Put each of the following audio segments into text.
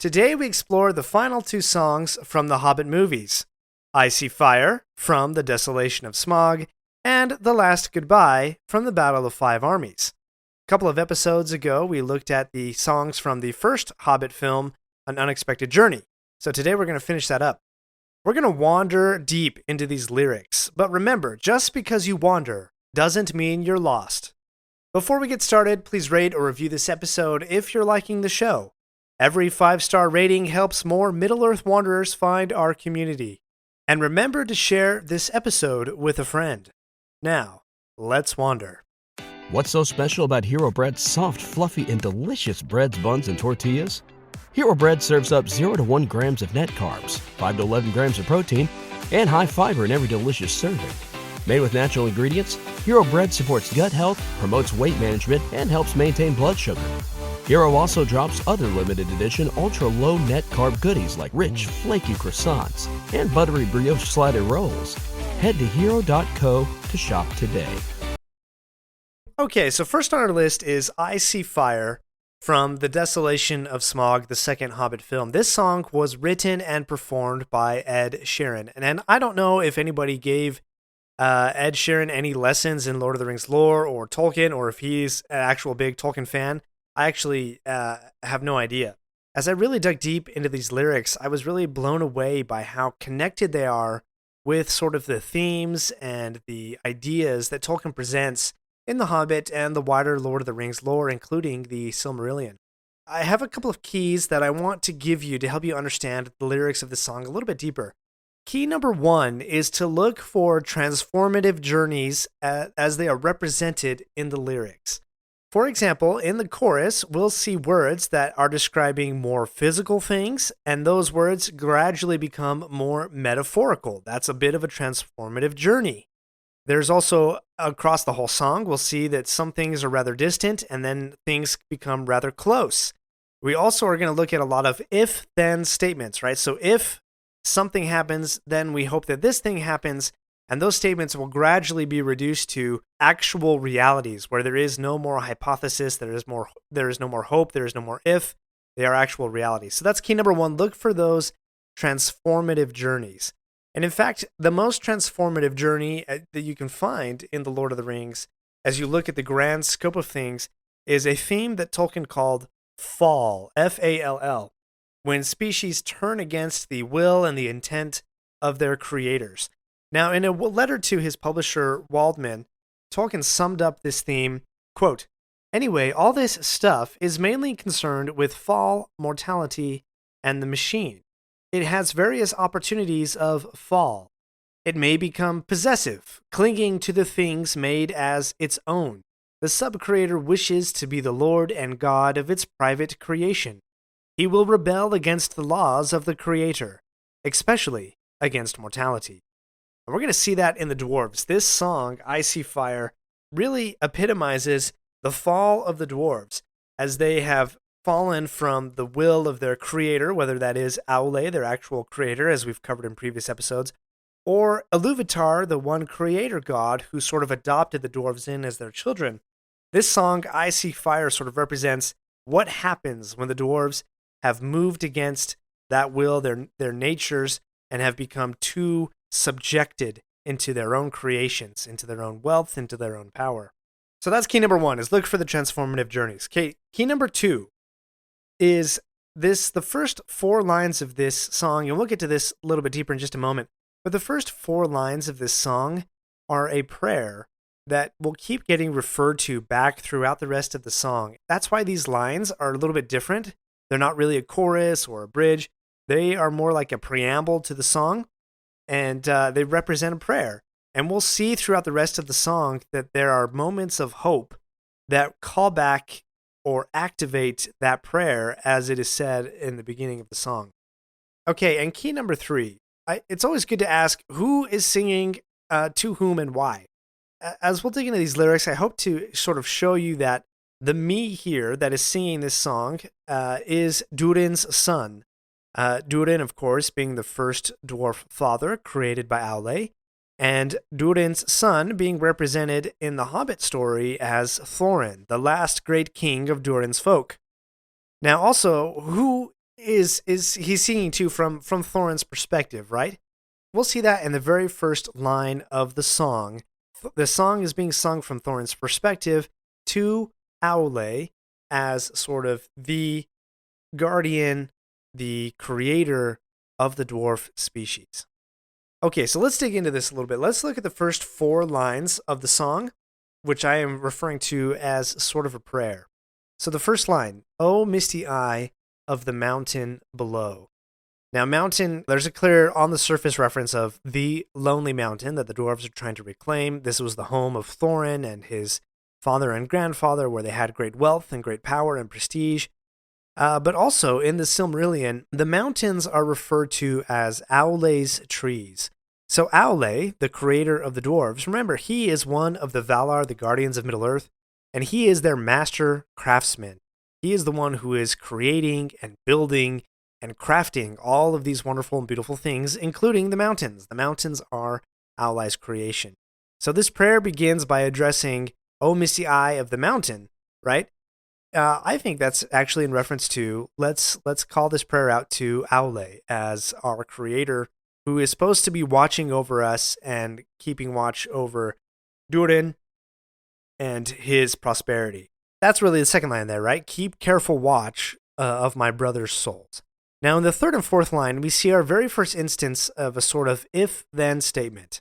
Today we explore the final two songs from the Hobbit movies, Icy Fire from The Desolation of Smaug, and The Last Goodbye from The Battle of Five Armies. A couple of episodes ago, we looked at the songs from the first Hobbit film, An Unexpected Journey. So today we're going to finish that up. We're going to wander deep into these lyrics, but remember, just because you wander doesn't mean you're lost. Before we get started, please rate or review this episode if you're liking the show. Every 5-star rating helps more Middle-earth wanderers find our community. And remember to share this episode with a friend. Now, let's wander. What's so special about Hero Bread's soft, fluffy, and delicious breads, buns, and tortillas? Hero Bread serves up 0 to 1 grams of net carbs, 5 to 11 grams of protein, and high fiber in every delicious serving. Made with natural ingredients, Hero Bread supports gut health, promotes weight management, and helps maintain blood sugar. Hero also drops other limited edition ultra-low net carb goodies like rich, flaky croissants and buttery brioche slider rolls. Head to hero.co to shop today. Okay, so first on our list is Icy Fire from The Desolation of Smaug, the second Hobbit film. This song was written and performed by Ed Sheeran. And I don't know if anybody gave Ed Sheeran any lessons in Lord of the Rings lore or Tolkien, or if he's an actual big Tolkien fan. I actually have no idea. As I really dug deep into these lyrics, I was really blown away by how connected they are with sort of the themes and the ideas that Tolkien presents in The Hobbit and the wider Lord of the Rings lore, including the Silmarillion. I have a couple of keys that I want to give you to help you understand the lyrics of the song a little bit deeper. Key number 1 is to look for transformative journeys as they are represented in the lyrics. For example, in the chorus, we'll see words that are describing more physical things, and those words gradually become more metaphorical. That's a bit of a transformative journey. There's also, across the whole song, we'll see that some things are rather distant, and then things become rather close. We also are going to look at a lot of if-then statements, right? So if something happens, then we hope that this thing happens, and those statements will gradually be reduced to actual realities where there is no more hypothesis, there is no more hope, there is no more if, they are actual realities. So that's key number 1. Look for those transformative journeys. And in fact, the most transformative journey that you can find in The Lord of the Rings, as you look at the grand scope of things, is a theme that Tolkien called fall, F-A-L-L, when species turn against the will and the intent of their creators. Now, in a letter to his publisher, Waldman, Tolkien summed up this theme, quote, "Anyway, all this stuff is mainly concerned with fall, mortality, and the machine. It has various opportunities of fall. It may become possessive, clinging to the things made as its own. The sub-creator wishes to be the Lord and God of its private creation. He will rebel against the laws of the creator, especially against mortality." And we're going to see that in the dwarves. This song, Icy Fire, really epitomizes the fall of the dwarves as they have fallen from the will of their creator, whether that is Aule, their actual creator, as we've covered in previous episodes, or Iluvatar, the one creator god who sort of adopted the dwarves in as their children. This song, Icy Fire, sort of represents what happens when the dwarves have moved against that will, their natures, and have become too subjected into their own creations, into their own wealth, into their own power. So that's key number 1, is look for the transformative journeys. Okay, key number 2 is the first 4 lines of this song, and we'll get to this a little bit deeper in just a moment, but the first 4 lines of this song are a prayer that will keep getting referred to back throughout the rest of the song. That's why these lines are a little bit different. They're not really a chorus or a bridge. They are more like a preamble to the song, and they represent a prayer. And we'll see throughout the rest of the song that there are moments of hope that call back or activate that prayer as it is said in the beginning of the song. Okay, and key number 3. It's always good to ask who is singing to whom and why. As we'll dig into these lyrics, I hope to sort of show you that the me here that is singing this song is Durin's son. Durin, of course, being the first dwarf father created by Aule, and Durin's son being represented in the Hobbit story as Thorin, the last great king of Durin's folk. Now, also, who is he's singing to from Thorin's perspective, right? We'll see that in the very first line of the song. The song is being sung from Thorin's perspective to Aule as sort of the guardian, the creator of the dwarf species. Okay, so let's dig into this a little bit. Let's look at the first 4 lines of the song, which I am referring to as sort of a prayer. So the first line, "O misty eye of the mountain below." Now, mountain, there's a clear on the surface reference of the lonely mountain that the dwarves are trying to reclaim. This was the home of Thorin and his father and grandfather, where they had great wealth and great power and prestige. But also in the Silmarillion, the mountains are referred to as Aule's trees. So Aule, the creator of the dwarves, remember, he is one of the Valar, the guardians of Middle-earth, and he is their master craftsman. He is the one who is creating and building and crafting all of these wonderful and beautiful things, including the mountains. The mountains are Aule's creation. So this prayer begins by addressing, "O misty eye of the mountain," right? I think that's actually in reference to, let's call this prayer out to Aule as our creator, who is supposed to be watching over us and keeping watch over Durin and his prosperity. That's really the second line there, right? "Keep careful watch of my brother's souls." Now, in the third and fourth line, we see our very first instance of a sort of if-then statement.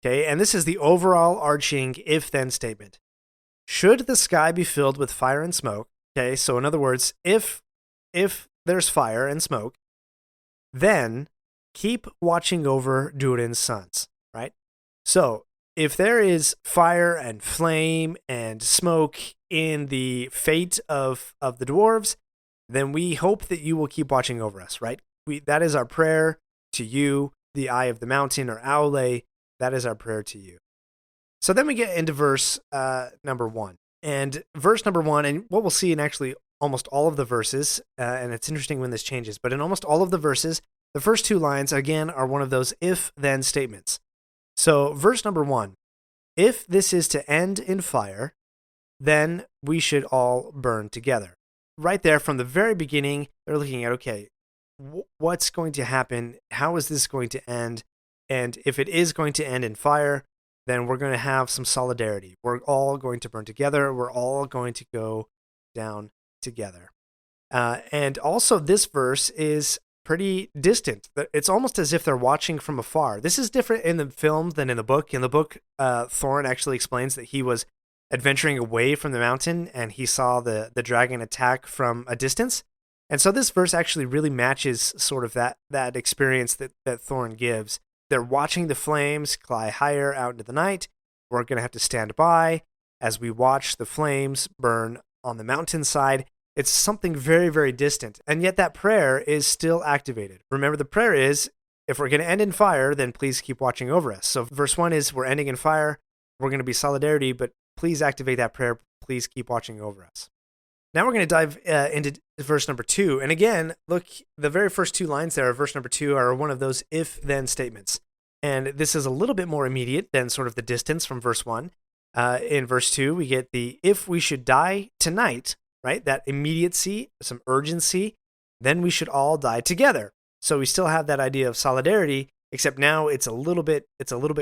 Okay, and this is the overall arching if-then statement. Should the sky be filled with fire and smoke, okay, so in other words, if there's fire and smoke, then keep watching over Durin's sons, right? So if there is fire and flame and smoke in the fate of the dwarves, then we hope that you will keep watching over us, right? That is our prayer to you, the Eye of the Mountain, or Aule. That is our prayer to you. So then we get into verse number 1. And verse number 1, and what we'll see in actually almost all of the verses, and it's interesting when this changes, but in almost all of the verses, the first 2 lines, again, are one of those if-then statements. So verse number 1, "If this is to end in fire, then we should all burn together." Right there from the very beginning, they're looking at, okay, what's going to happen? How is this going to end? And if it is going to end in fire, then we're going to have some solidarity. We're all going to burn together. We're all going to go down together. And also, this verse is pretty distant. It's almost as if they're watching from afar. This is different in the film than in the book. In the book, Thorin actually explains that he was adventuring away from the mountain and he saw the dragon attack from a distance. And so this verse actually really matches sort of that experience that Thorin gives. They're watching the flames fly higher out into the night. We're going to have to stand by as we watch the flames burn on the mountainside. It's something very, very distant. And yet that prayer is still activated. Remember, the prayer is, if we're going to end in fire, then please keep watching over us. So verse 1 is, we're ending in fire. We're going to be solidarity, but please activate that prayer. Please keep watching over us. Now we're going to dive into verse number 2. And again, look, the very first 2 lines there of verse number 2 are one of those if-then statements. And this is a little bit more immediate than sort of the distance from verse 1. In verse 2, we get the "if we should die tonight," right? That immediacy, some urgency, then we should all die together. So we still have that idea of solidarity, except now it's a little bit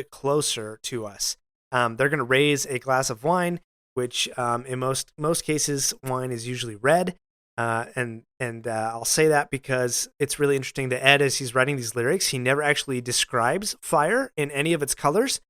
closer to us. They're going to raise a glass of wine, which in most cases, wine is usually red. And I'll say that because it's really interesting that Ed, as he's writing these lyrics, he never actually describes fire in any of its colors.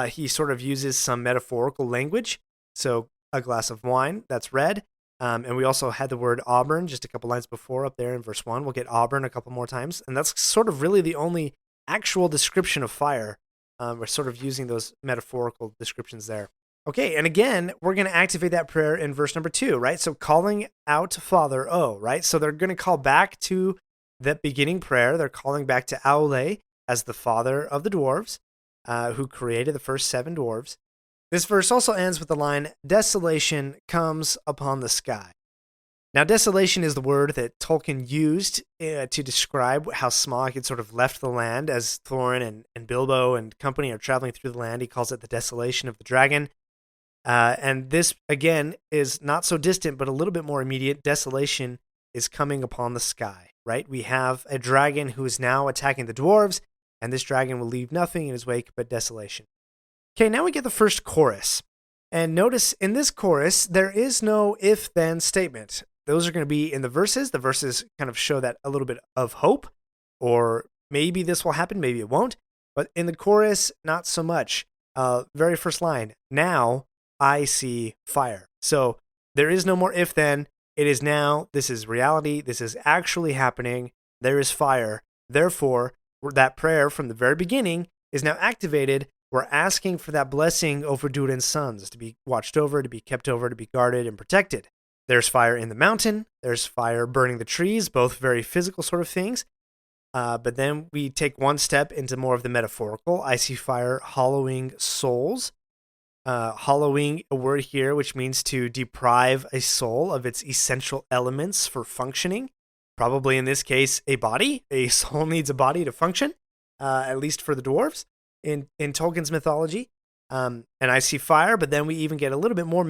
He sort of uses some metaphorical language. So a glass of wine, that's red. And we also had the word auburn just a couple lines before up there in verse 1. We'll get auburn a couple more times. And that's sort of really the only actual description of fire. We're sort of using those metaphorical descriptions there. Okay, and again, we're going to activate that prayer in verse number 2, right? So calling out to Father O, right? So they're going to call back to that beginning prayer. They're calling back to Aule as the father of the dwarves, who created the first 7 dwarves. This verse also ends with the line, "Desolation comes upon the sky." Now, desolation is the word that Tolkien used to describe how Smaug had sort of left the land as Thorin and Bilbo and company are traveling through the land. He calls it the desolation of the dragon. And this, again, is not so distant, but a little bit more immediate. Desolation is coming upon the sky. right? We have a dragon who is now attacking the dwarves, and this dragon will leave nothing in his wake but desolation. Okay, now we get the first chorus. And notice in this chorus, there is no if-then statement. Those are going to be in the verses. The verses kind of show that a little bit of hope, or maybe this will happen, maybe it won't. But in the chorus, not so much. Very first line, now I see fire. So there is no more if-then. It is now. This is reality. This is actually happening. There is fire. Therefore, that prayer from the very beginning is now activated. We're asking for that blessing over Durin's sons to be watched over, to be kept over, to be guarded and protected. There's fire in the mountain. There's fire burning the trees, both very physical sort of things. But then we take one step into more of the metaphorical. I see fire hollowing souls. Hollowing, a word here which means to deprive a soul of its essential elements for functioning. Probably in this case, a body. A soul needs a body to function, at least for the dwarves in Tolkien's mythology. And I see fire, but then we even get a little bit more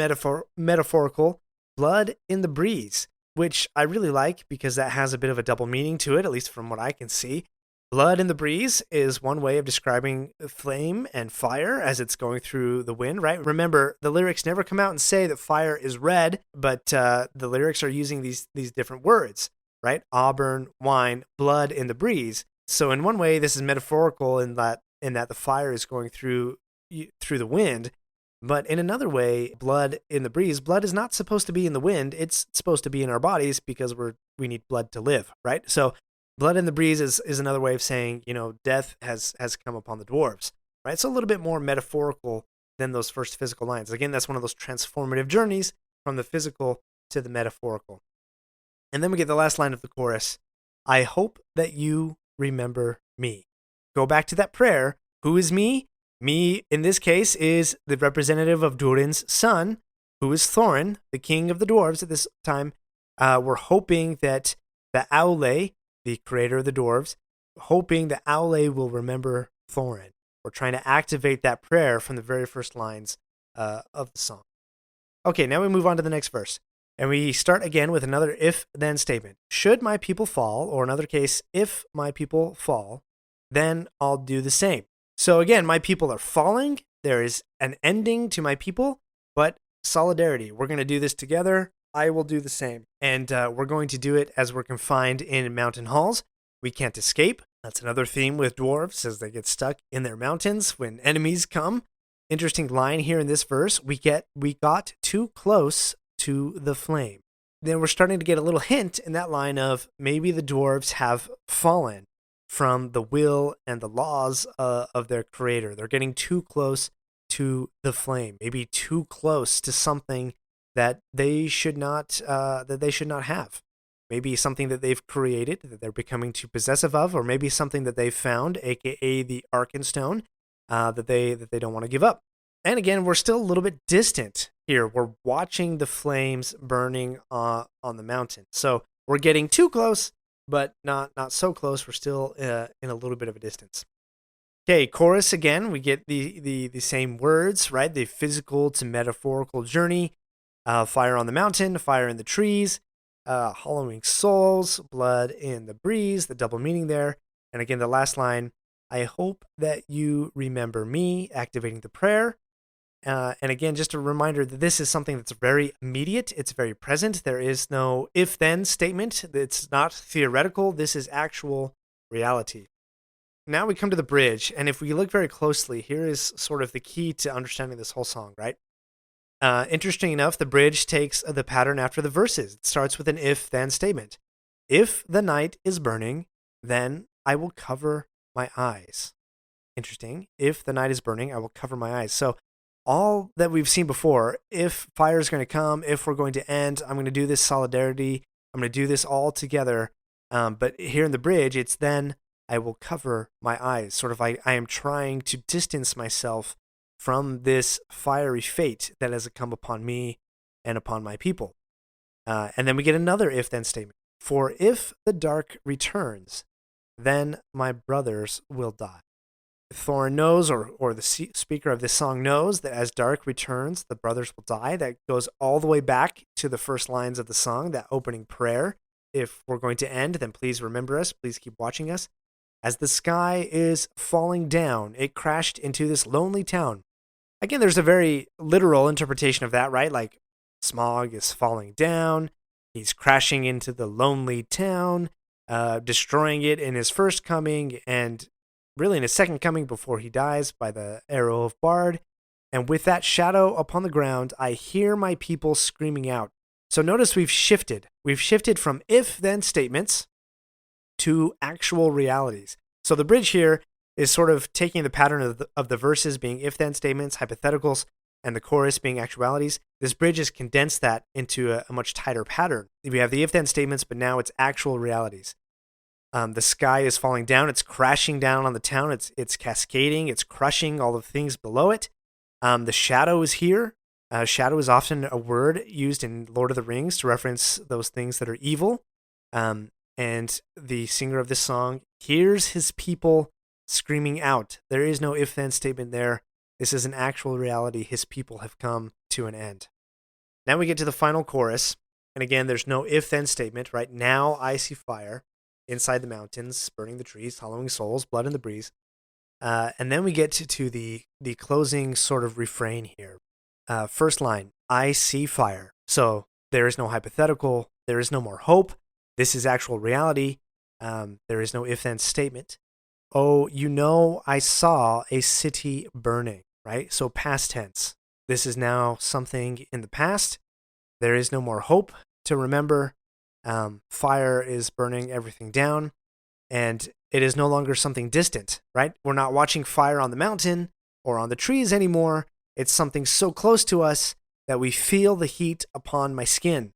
metaphorical. Blood in the breeze, which I really like because that has a bit of a double meaning to it, at least from what I can see. Blood in the breeze is one way of describing flame and fire as it's going through the wind, right? Remember, the lyrics never come out and say that fire is red, but the lyrics are using these different words, right? Auburn, wine, blood in the breeze. So in one way, this is metaphorical in that the fire is going through the wind. But in another way, blood in the breeze, blood is not supposed to be in the wind. It's supposed to be in our bodies because we need blood to live, right? So blood in the breeze is another way of saying, death has come upon the dwarves, right? It's a little bit more metaphorical than those first physical lines. Again, that's one of those transformative journeys from the physical to the metaphorical. And then we get the last line of the chorus. I hope that you remember me. Go back to that prayer. Who is me? Me, in this case, is the representative of Durin's son, who is Thorin, the king of the dwarves at this time. We're hoping that the Aule, the creator of the dwarves, hoping that Aule will remember Thorin. We're trying to activate that prayer from the very first lines of the song. Okay, now we move on to the next verse. And we start again with another if-then statement. Should my people fall, or in another case, if my people fall, then I'll do the same. So again, my people are falling. There is an ending to my people, but solidarity. We're going to do this together. I will do the same. And we're going to do it as we're confined in mountain halls. We can't escape. That's another theme with dwarves as they get stuck in their mountains when enemies come. Interesting line here in this verse. We got too close to the flame. Then we're starting to get a little hint in that line of maybe the dwarves have fallen from the will and the laws of their creator. They're getting too close to the flame, maybe too close to something that they should not have. Maybe something that they've created that they're becoming too possessive of, or maybe something that they've found, aka the Arkenstone, that they don't want to give up. And again, we're still a little bit distant here. We're watching the flames burning on the mountain, so we're getting too close, but not so close. We're still in a little bit of a distance. Okay, chorus again. We get the same words, right? The physical to metaphorical journey. Fire on the mountain, fire in the trees, hollowing souls, blood in the breeze, the double meaning there. And again, the last line, I hope that you remember me, activating the prayer. And again, just a reminder that this is something that's very immediate. It's very present. There is no if-then statement. It's not theoretical. This is actual reality. Now we come to the bridge. And if we look very closely, here is sort of the key to understanding this whole song, right? Interesting enough, the bridge takes the pattern after the verses. It starts with an if-then statement. If the night is burning, then I will cover my eyes. Interesting. If the night is burning, I will cover my eyes. So all that we've seen before, if fire is going to come, if we're going to end, I'm going to do this solidarity, I'm going to do this all together. But here in the bridge, it's then I will cover my eyes. Sort of I am trying to distance myself from this fiery fate that has come upon me and upon my people. And then we get another if-then statement. For if the dark returns, then my brothers will die. Thorin knows, or the speaker of this song knows, that as dark returns, the brothers will die. That goes all the way back to the first lines of the song, that opening prayer. if we're going to end, then please remember us. Please keep watching us. As the sky is falling down, it crashed into this lonely town. Again, there's a very literal interpretation of that, right? Like, Smaug is falling down. He's crashing into the lonely town, destroying it in his first coming, and really in his second coming before he dies by the arrow of Bard. And with that shadow upon the ground, I hear my people screaming out. So notice we've shifted. We've shifted from if-then statements to actual realities. So the bridge here is sort of taking the pattern of the verses being if-then statements, hypotheticals, and the chorus being actualities. This bridge has condensed that into a much tighter pattern. We have the if-then statements, but now it's actual realities. The sky is falling down. It's crashing down on the town. It's cascading. It's crushing all the things below it. The shadow is here. Shadow is often a word used in Lord of the Rings to reference those things that are evil. And the singer of this song hears his people screaming out. There is no if-then statement there. This is an actual reality. His people have come to an end. Now we get to the final chorus. And again, there's no if-then statement. Right now, I see fire inside the mountains, burning the trees, hollowing souls, blood in the breeze. And then we get to the closing sort of refrain here. First line, I see fire. So there is no hypothetical. There is no more hope. This is actual reality. There is no if-then statement. Oh, I saw a city burning, right? So past tense. This is now something in the past. There is no more hope to remember. Fire is burning everything down. And it is no longer something distant, right? We're not watching fire on the mountain or on the trees anymore. It's something so close to us that we feel the heat upon my skin.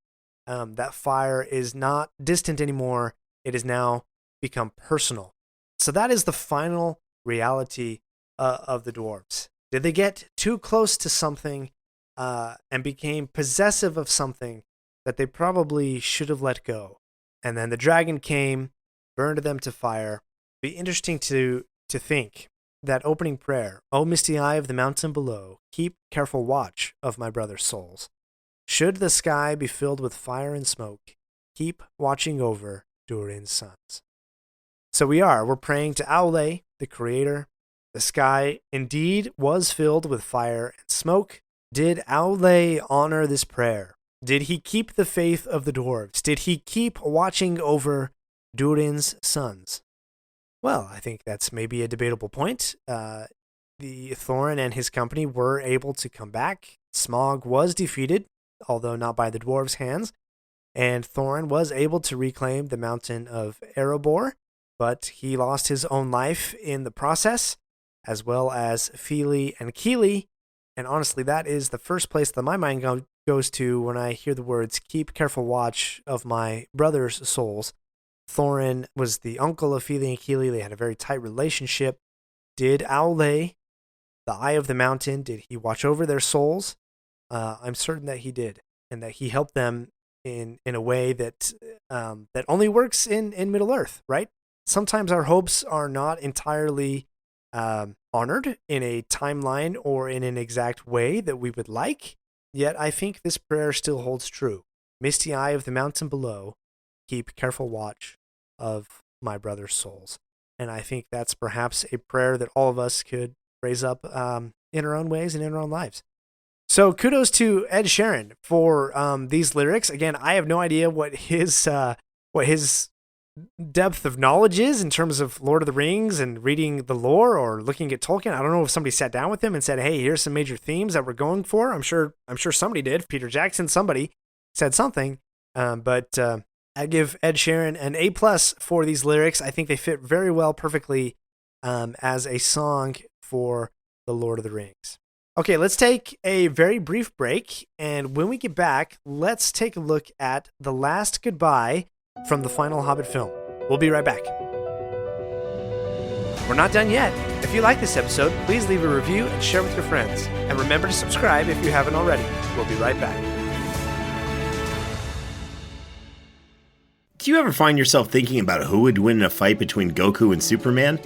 That fire is not distant anymore. It has now become personal. So that is the final reality of the dwarves. Did they get too close to something and became possessive of something that they probably should have let go? And then the dragon came, burned them to fire. Be interesting to think that opening prayer, O misty eye of the mountain below, keep careful watch of my brother's souls. Should the sky be filled with fire and smoke, keep watching over Durin's sons. So we're praying to Aule, the creator. The sky indeed was filled with fire and smoke. Did Aule honor this prayer? Did he keep the faith of the dwarves? Did he keep watching over Durin's sons? Well, I think that's maybe a debatable point. The Thorin and his company were able to come back. Smaug was defeated, although not by the dwarves' hands, and Thorin was able to reclaim the mountain of Erebor, but he lost his own life in the process, as well as Fili and Kili. And honestly, that is the first place that my mind goes to when I hear the words, keep careful watch of my brother's souls. Thorin was the uncle of Fili and Kili. They had a very tight relationship. Did Aule, the Eye of the Mountain, did he watch over their souls? I'm certain that he did, and that he helped them in a way that that only works in Middle-earth, right? Sometimes our hopes are not entirely honored in a timeline or in an exact way that we would like, yet I think this prayer still holds true. Misty eye of the mountain below, keep careful watch of my brother's souls. And I think that's perhaps a prayer that all of us could raise up in our own ways and in our own lives. So kudos to Ed Sheeran for these lyrics. Again, I have no idea what his depth of knowledge is in terms of Lord of the Rings and reading the lore or looking at Tolkien. I don't know if somebody sat down with him and said, "Hey, here's some major themes that we're going for." I'm sure somebody did. Peter Jackson, somebody said something. But I give Ed Sheeran an A+ for these lyrics. I think they fit very well, perfectly as a song for the Lord of the Rings. Okay, let's take a very brief break, and when we get back, let's take a look at the last goodbye from the final Hobbit film. We'll be right back. We're not done yet. If you like this episode, please leave a review and share with your friends. And remember to subscribe if you haven't already. We'll be right back. Do you ever find yourself thinking about who would win in a fight between Goku and Superman?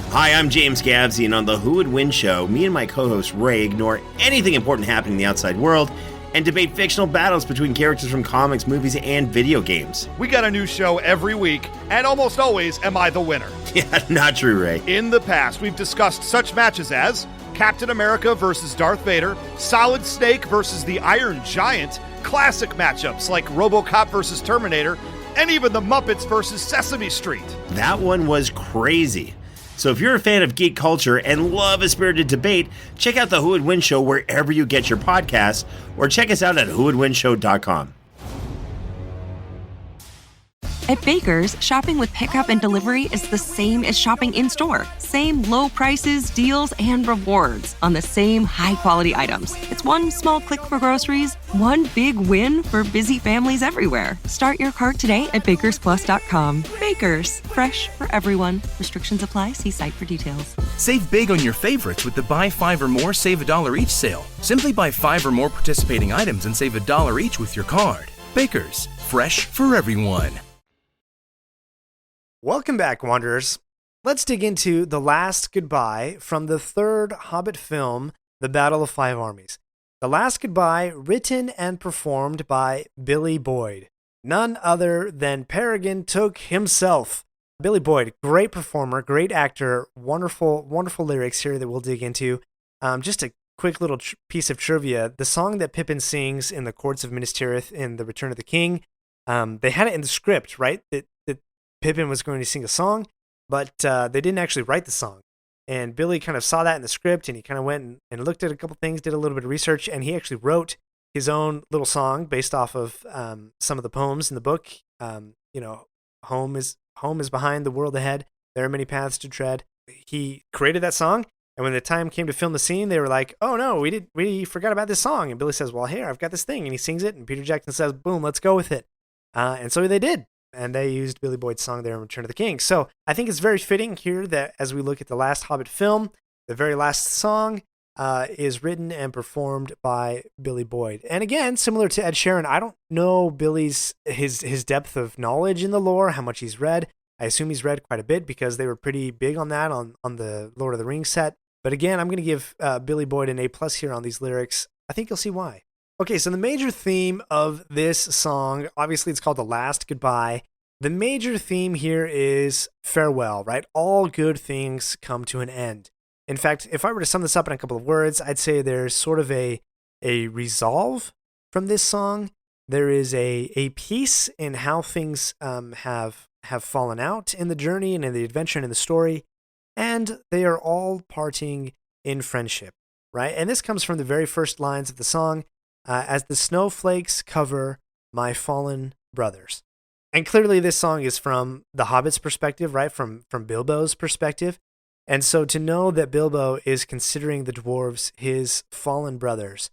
Hi, I'm James Gavsey, and on the Who Would Win show, me and my co-host Ray ignore anything important happening in the outside world and debate fictional battles between characters from comics, movies, and video games. We got a new show every week, and almost always am I the winner. Yeah, not true, Ray. In the past, we've discussed such matches as Captain America versus Darth Vader, Solid Snake versus the Iron Giant, classic matchups like RoboCop versus Terminator, and even the Muppets versus Sesame Street. That one was crazy. So if you're a fan of geek culture and love a spirited debate, check out the Who Would Win Show wherever you get your podcasts, or check us out at whowouldwinshow.com. At Baker's, shopping with pickup and delivery is the same as shopping in-store. Same low prices, deals, and rewards on the same high-quality items. It's one small click for groceries, one big win for busy families everywhere. Start your cart today at bakersplus.com. Baker's, fresh for everyone. Restrictions apply. See site for details. Save big on your favorites with the Buy 5 or More, Save $1 each sale. Simply buy 5 or more participating items and save $1 each with your card. Baker's, fresh for everyone. Welcome back, Wanderers. Let's dig into The Last Goodbye from the third Hobbit film, The Battle of Five Armies. The Last Goodbye, written and performed by Billy Boyd, none other than Peregrine Took himself. Billy Boyd, great performer, great actor, wonderful, wonderful lyrics here that we'll dig into. Just a quick little piece of trivia. The song that Pippin sings in the Courts of Minas Tirith in The Return of the King, they had it in the script, right? That Pippin was going to sing a song, but they didn't actually write the song. And Billy kind of saw that in the script, and he kind of went and looked at a couple things, did a little bit of research, and he actually wrote his own little song based off of some of the poems in the book. Home is behind, the world ahead. There are many paths to tread. He created that song, and when the time came to film the scene, they were like, "Oh no, we forgot about this song." And Billy says, "Well, here, I've got this thing," and he sings it, and Peter Jackson says, "Boom, let's go with it." And so they did. And they used Billy Boyd's song there in Return of the King. So I think it's very fitting here that as we look at the last Hobbit film, the very last song is written and performed by Billy Boyd. And again, similar to Ed Sheeran, I don't know Billy's his depth of knowledge in the lore, how much he's read. I assume he's read quite a bit because they were pretty big on that on the Lord of the Rings set. But again, I'm going to give Billy Boyd an A+ here on these lyrics. I think you'll see why. Okay, so the major theme of this song, obviously it's called The Last Goodbye. The major theme here is farewell, right? All good things come to an end. In fact, if I were to sum this up in a couple of words, I'd say there's sort of a resolve from this song. There is a peace in how things have fallen out in the journey and in the adventure and in the story, and they are all parting in friendship, right? And this comes from the very first lines of the song, as the snowflakes cover my fallen brothers. And clearly this song is from the Hobbit's perspective, right? From Bilbo's perspective. And so to know that Bilbo is considering the dwarves his fallen brothers,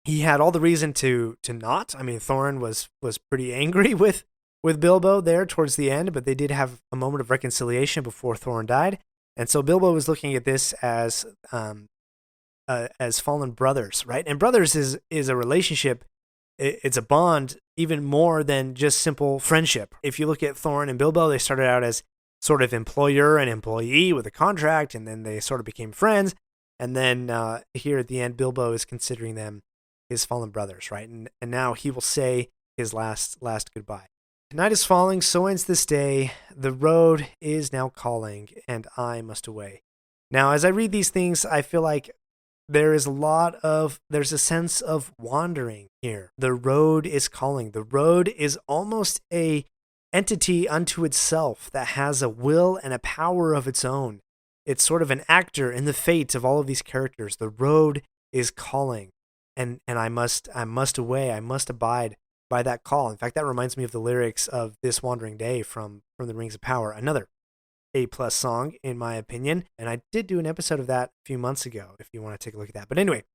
he had all the reason to not. I mean, Thorin was pretty angry with Bilbo there towards the end, but they did have a moment of reconciliation before Thorin died. And so Bilbo was looking at this as fallen brothers, right? And brothers is a relationship. It's a bond even more than just simple friendship. If you look at Thorin and Bilbo, they started out as sort of employer and employee with a contract, and then they sort of became friends. And then here at the end, Bilbo is considering them his fallen brothers, right? And now he will say his last goodbye. Night is falling, so ends this day. The road is now calling, and I must away. Now, as I read these things, I feel like there's a sense of wandering here. The road is calling. The road is almost a entity unto itself that has a will and a power of its own. It's sort of an actor in the fate of all of these characters. The road is calling, and I must away. I must abide by that call. In fact, that reminds me of the lyrics of This Wandering Day from The Rings of Power, another A+ song, in my opinion. And I did do an episode of that a few months ago, if you want to take a look at that. But anyway,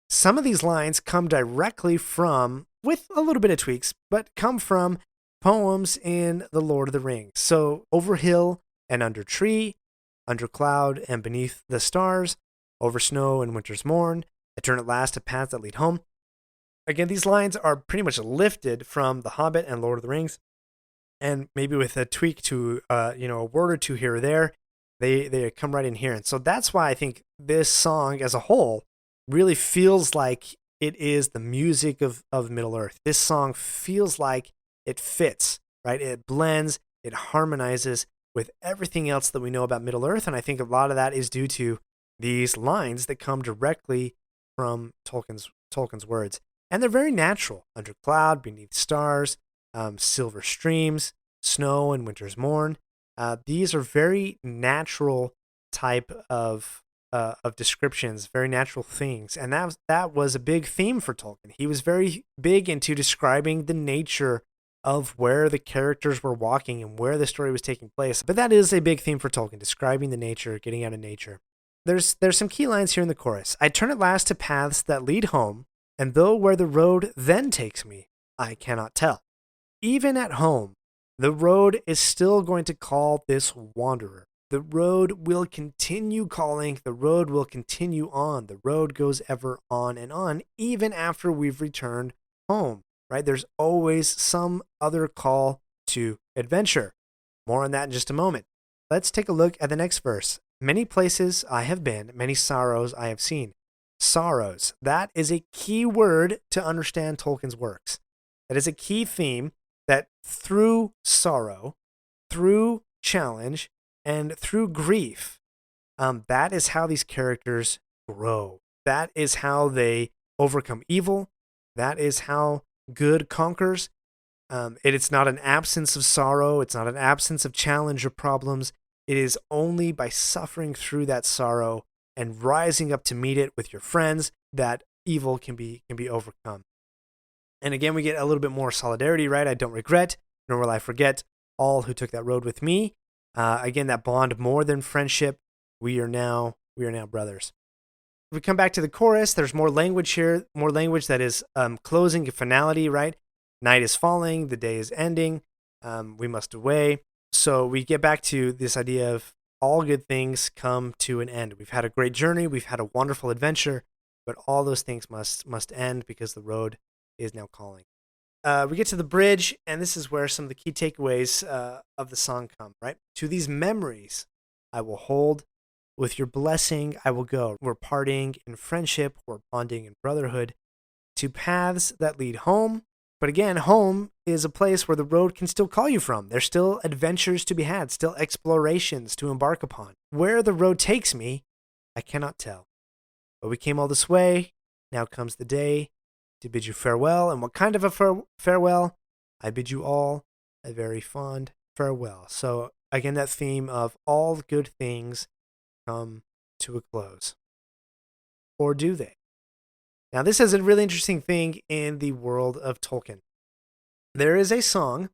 some of these lines come directly from, with a little bit of tweaks, but come from poems in The Lord of the Rings. So, over hill and under tree, under cloud and beneath the stars, over snow and winter's morn, I turn at last to paths that lead home. Again, these lines are pretty much lifted from The Hobbit and Lord of the Rings, and maybe with a tweak to a word or two here or there, they come right in here. And so that's why I think this song as a whole really feels like it is the music of Middle-earth. This song feels like it fits, right? It blends, it harmonizes with everything else that we know about Middle-earth, and I think a lot of that is due to these lines that come directly from Tolkien's words. And they're very natural. Under cloud, beneath stars, silver streams, snow and winter's morn. These are very natural type of descriptions, very natural things. And that was a big theme for Tolkien. He was very big into describing the nature of where the characters were walking and where the story was taking place. But that is a big theme for Tolkien, describing the nature, getting out of nature. There's some key lines here in the chorus. I turn at last to paths that lead home, and though where the road then takes me, I cannot tell. Even at home, the road is still going to call this wanderer. The road will continue calling. The road will continue on. The road goes ever on, even after we've returned home, right? There's always some other call to adventure. More on that in just a moment. Let's take a look at the next verse. Many places I have been, many sorrows I have seen. Sorrows. That is a key word to understand Tolkien's works. That is a key theme that through sorrow, through challenge, and through grief, that is how these characters grow. That is how they overcome evil. That is how good conquers. It's not an absence of sorrow. It's not an absence of challenge or problems. It is only by suffering through that sorrow and rising up to meet it with your friends that evil can be overcome. And again, we get a little bit more solidarity, right? I don't regret, nor will I forget all who took that road with me. Again, that bond more than friendship. We are now brothers. If we come back to the chorus, there's more language here, more language that is closing a finality, right? Night is falling, the day is ending, we must away. So we get back to this idea of all good things come to an end. We've had a great journey, we've had a wonderful adventure, but all those things must end because the road is now calling. We get to the bridge, and this is where some of the key takeaways of the song come, right? To these memories I will hold, with your blessing I will go. We're parting in friendship, we're bonding in brotherhood, to paths that lead home. But again, home is a place where the road can still call you from. There's still adventures to be had, still explorations to embark upon. Where the road takes me, I cannot tell. But we came all this way, now comes the day to bid you farewell. And what kind of a farewell? I bid you all a very fond farewell. So again, that theme of all good things come to a close. Or do they? Now, this is a really interesting thing in the world of Tolkien. There is a song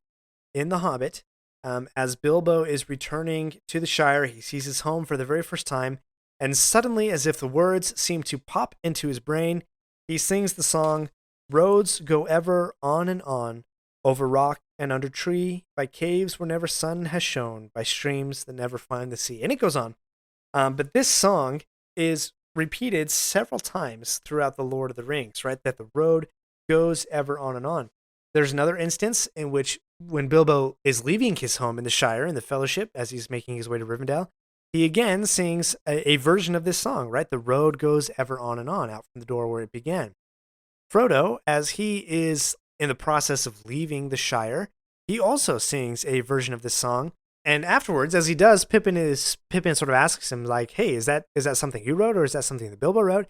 in The Hobbit as Bilbo is returning to the Shire. He sees his home for the very first time, and suddenly, as if the words seem to pop into his brain, he sings the song, Roads go ever on and on, over rock and under tree, by caves where never sun has shone, by streams that never find the sea. And it goes on. But this song is repeated several times throughout the Lord of the Rings, right? That the road goes ever on and on. There's another instance in which when Bilbo is leaving his home in the Shire, in the Fellowship, as he's making his way to Rivendell, he again sings a version of this song, right? The road goes ever on and on, out from the door where it began. Frodo, as he is in the process of leaving the Shire, he also sings a version of this song. And afterwards, as he does, Pippin sort of asks him, like, hey, is that something you wrote, or is that something that Bilbo wrote?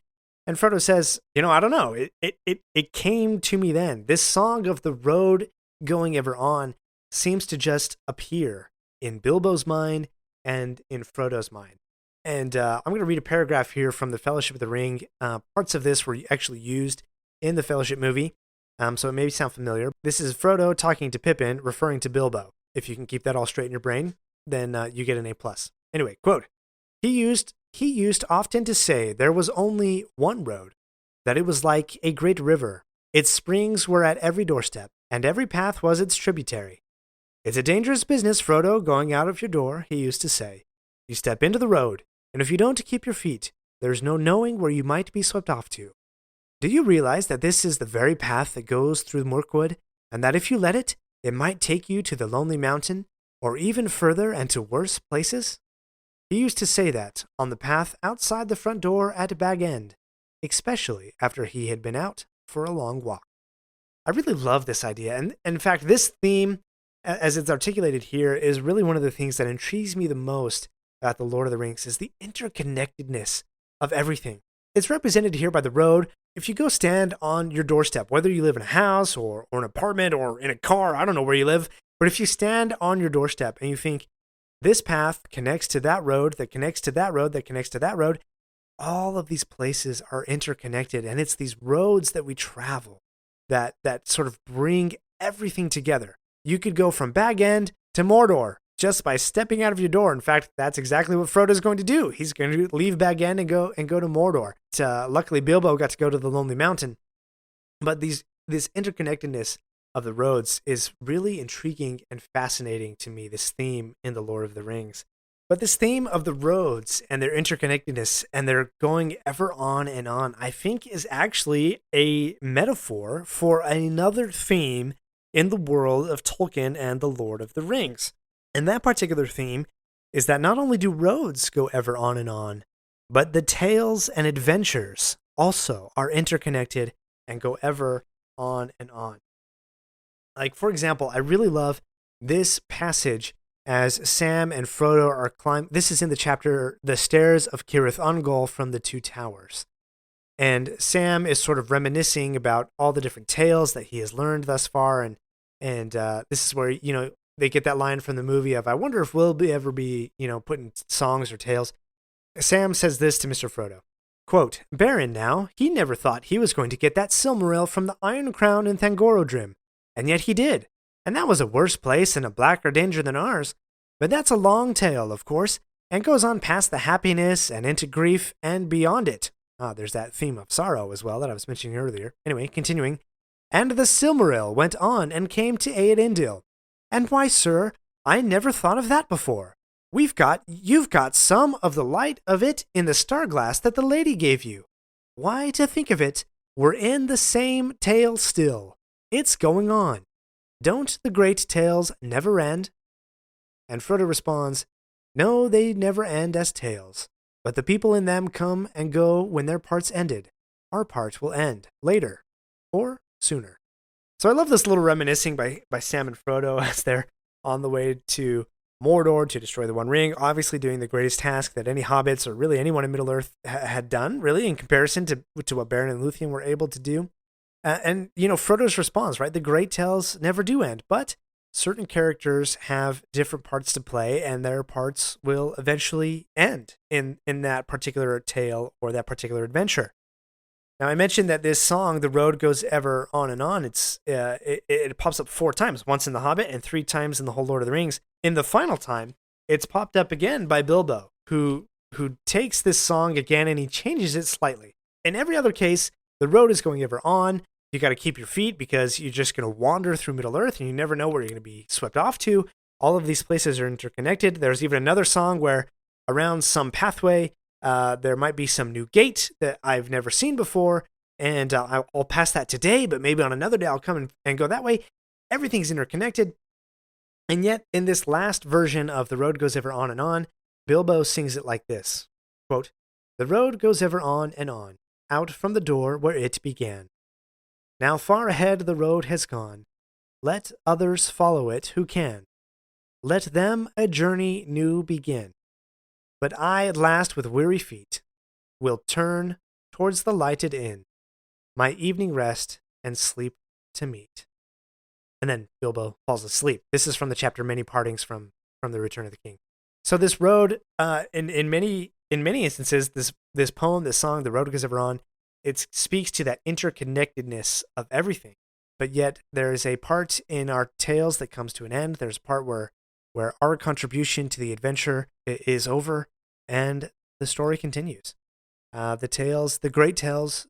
And Frodo says, I don't know. It came to me then. This song of the road going ever on seems to just appear in Bilbo's mind and in Frodo's mind. And I'm going to read a paragraph here from the Fellowship of the Ring. Parts of this were actually used in the Fellowship movie, so it may sound familiar. This is Frodo talking to Pippin, referring to Bilbo. If you can keep that all straight in your brain, then you get an A+. Anyway, quote, He used often to say there was only one road, that it was like a great river. Its springs were at every doorstep, and every path was its tributary. It's a dangerous business, Frodo, going out of your door, he used to say. You step into the road, and if you don't keep your feet, there's no knowing where you might be swept off to. Do you realize that this is the very path that goes through Mirkwood, and that if you let it, it might take you to the Lonely Mountain, or even further and to worse places? He used to say that on the path outside the front door at Bag End, especially after he had been out for a long walk. I really love this idea. And in fact, this theme, as it's articulated here, is really one of the things that intrigues me the most about the Lord of the Rings is the interconnectedness of everything. It's represented here by the road. If you go stand on your doorstep, whether you live in a house or an apartment or in a car, I don't know where you live, but if you stand on your doorstep and you think, this path connects to that road, that connects to that road, that connects to that road, all of these places are interconnected. And it's these roads that we travel that sort of bring everything together. You could go from Bag End to Mordor just by stepping out of your door. In fact, that's exactly what Frodo's going to do. He's going to leave Bag End and go to Mordor. Luckily, Bilbo got to go to the Lonely Mountain. But this interconnectedness of the roads is really intriguing and fascinating to me, this theme in The Lord of the Rings. But this theme of the roads and their interconnectedness and their going ever on and on, I think is actually a metaphor for another theme in the world of Tolkien and The Lord of the Rings. And that particular theme is that not only do roads go ever on and on, but the tales and adventures also are interconnected and go ever on and on. Like, for example, I really love this passage as Sam and Frodo are climbing. This is in the chapter, The Stairs of Cirith Ungol from the Two Towers. And Sam is sort of reminiscing about all the different tales that he has learned thus far. And this is where, they get that line from the movie of, I wonder if we'll ever be, putting songs or tales. Sam says this to Mr. Frodo, quote, Baron now, he never thought he was going to get that Silmaril from the Iron Crown in Thangorodrim. And yet he did. And that was a worse place and a blacker danger than ours. But that's a long tale, of course, and goes on past the happiness and into grief and beyond it. There's that theme of sorrow as well that I was mentioning earlier. Anyway, continuing. And the Silmaril went on and came to Eärendil. And why, sir, I never thought of that before. You've got some of the light of it in the star glass that the lady gave you. Why, to think of it, we're in the same tale still. It's going on. Don't the great tales never end? And Frodo responds, No, they never end as tales, but the people in them come and go when their part's ended. Our part will end later, or sooner. So I love this little reminiscing by Sam and Frodo as they're on the way to Mordor to destroy the One Ring, obviously doing the greatest task that any hobbits or really anyone in Middle-earth had done, really, in comparison to what Beren and Luthien were able to do. And Frodo's response, right? The great tales never do end, but certain characters have different parts to play, and their parts will eventually end in that particular tale or that particular adventure. Now, I mentioned that this song, The Road Goes Ever On and On, it pops up 4 times, once in The Hobbit and 3 times in The Whole Lord of the Rings. In the final time, it's popped up again by Bilbo, who takes this song again and he changes it slightly. In every other case, the road is going ever on. You got to keep your feet because you're just going to wander through Middle-earth and you never know where you're going to be swept off to. All of these places are interconnected. There's even another song where around some pathway, there might be some new gate that I've never seen before, and I'll pass that today, but maybe on another day I'll come and go that way. Everything's interconnected. And yet, in this last version of The Road Goes Ever On and On, Bilbo sings it like this, quote, The road goes ever on and on, out from the door where it began. Now far ahead the road has gone. Let others follow it who can. Let them a journey new begin. But I at last with weary feet will turn towards the lighted inn, my evening rest and sleep to meet. And then Bilbo falls asleep. This is from the chapter Many Partings from The Return of the King. So this road, in many instances, this poem, this song, The Road Goes Ever On, it speaks to that interconnectedness of everything. But yet there is a part in our tales that comes to an end. There's a part where our contribution to the adventure is over and the story continues. The great tales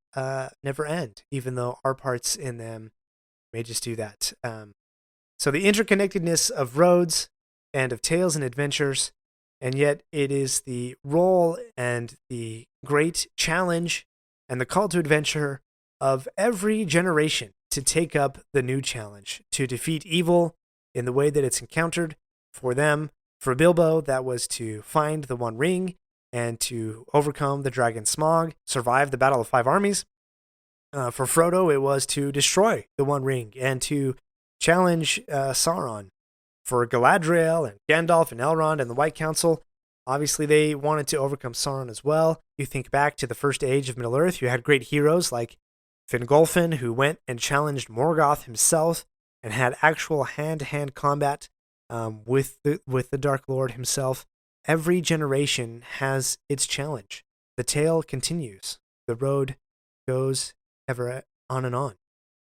never end, even though our parts in them may just do that. So the interconnectedness of roads and of tales and adventures, and yet it is the role and the great challenge and the call to adventure of every generation to take up the new challenge, to defeat evil in the way that it's encountered. For them, for Bilbo, that was to find the One Ring and to overcome the dragon Smaug, survive the Battle of 5 Armies. For Frodo, it was to destroy the One Ring and to challenge Sauron. For Galadriel and Gandalf and Elrond and the White Council, obviously they wanted to overcome Sauron as well. You think back to the first age of Middle-earth, you had great heroes like Fingolfin, who went and challenged Morgoth himself and had actual hand-to-hand combat with the Dark Lord himself. Every generation has its challenge. The tale continues. The road goes ever on and on.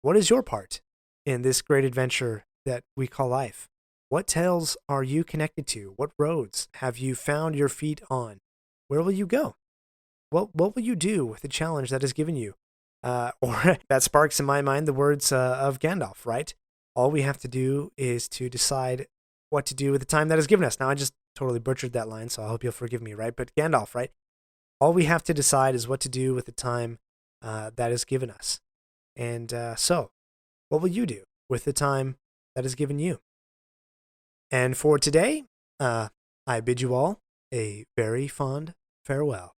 What is your part in this great adventure that we call life? What tales are you connected to? What roads have you found your feet on? Where will you go? What will you do with the challenge that is given you? Or that sparks in my mind the words of Gandalf, right? All we have to do is to decide what to do with the time that is given us. Now, I just totally butchered that line, so I hope you'll forgive me, right? But Gandalf, right? All we have to decide is what to do with the time that is given us. And so, what will you do with the time that is given you? And for today, I bid you all a very fond farewell.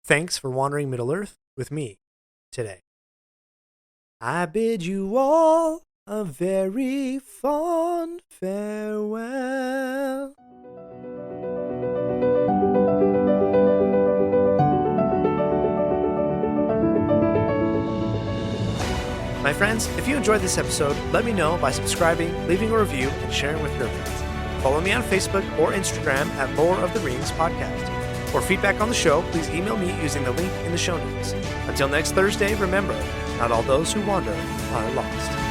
Thanks for wandering Middle-earth with me today. I bid you all a very fond farewell. My friends, if you enjoyed this episode, let me know by subscribing, leaving a review, and sharing with your friends. Follow me on Facebook or Instagram at Lore of the Rings Podcast. For feedback on the show, please email me using the link in the show notes. Until next Thursday, remember, not all those who wander are lost.